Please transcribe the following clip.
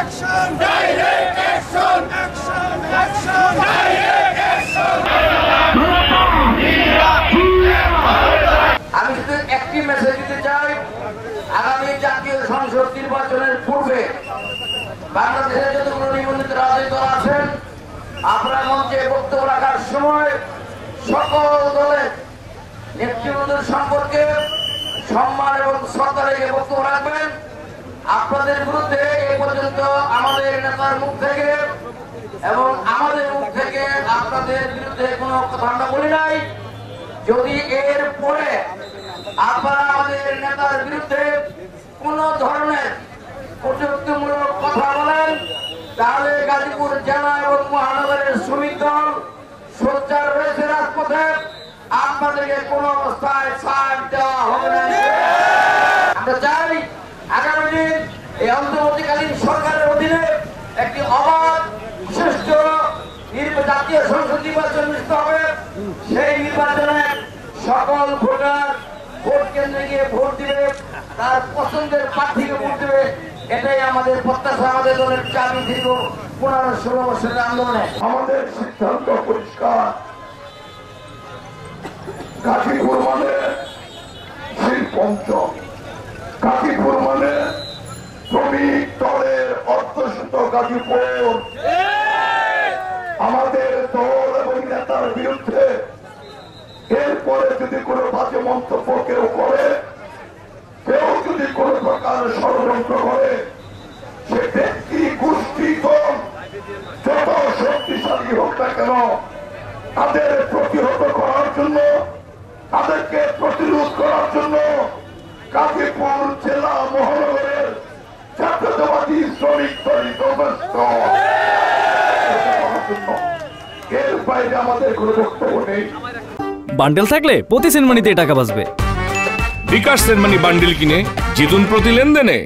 আমি শুধু একটি মেসেজ দিতে চাই, আগামী জাতীয় সংসদ নির্বাচনের পূর্বে বাংলাদেশের যতগুলো নিবন্ধিত রাজনৈতিক দল আছেন, আপনার মঞ্চে বক্তব্য রাখার সময় সকল দলের নেতৃবৃন্দের সম্পর্কে সম্মান এবং শ্রদ্ধা রেখে বক্তব্য রাখবেন। আপনাদের বিরুদ্ধে এ পর্যন্ত আমাদের নেতার মুখ থেকে এবং আমাদের মুখ থেকে আপনাদের বিরুদ্ধে কোনো কথা আমরা বলি নাই। যদি এর পরে আপনারা আমাদের নেতার বিরুদ্ধে কোন ধরনের কটূক্তিমূলক কথা বলেন, তাহলে গাজীপুর জেলা এবং মহানগরের শ্রমিক দল সোচ্চার রয়েছে রাজপথে। আপনাদেরকে কোন অবস্থায় ছাড় দেওয়া হবে না। আমরা চাই আগামী দিন এই অন্তর্বর্তীকালীন সরকারের অধীনে একটি অবাধ সুষ্ঠু জাতীয় সংসদ নির্বাচন অনুষ্ঠিত হবে। সেই নির্বাচনে সকল ভোটার ভোট কেন্দ্রে গিয়ে ভোট দিবে, তার পছন্দের প্রার্থীকে ভোট দেবে। এটাই আমাদের প্রত্যাশা, আমাদের দলের চাবি দীর্ঘ 15-16 বছরের আন্দোলনে। আমাদের সিদ্ধান্ত পরিষ্কার, গাজীপুর মানে শিল্পঞ্চ, গাজীপুর মানে শ্রমিক দলের অধ্যুষিত গাজীপুর। আমাদের দল এবং নেতার বিরুদ্ধে এরপরে যদি কোনো বাজে মন্তব্য কেউ করে, কেউ যদি কোনো প্রকার ষড়যন্ত্র করে, সে ব্যক্তি গোষ্ঠী দল যত শক্তিশালী হোক না কেন, তাদের প্রতিহত করার জন্য, তাদেরকে প্রতিরোধ করার জন্য গাজীপুর জেলা মহানগরের জাতীয়তাবাদী শ্রমিক দল যথেষ্ট। এর বাইরে আমাদের কোনো বক্তব্য নেই। বান্ডেল থাকলে প্রতি সেনমানিতে টাকা বাঁচবে। বিকাশ সেনমানি বান্ডেল কিনে জিতুন প্রতি লেনদেনে।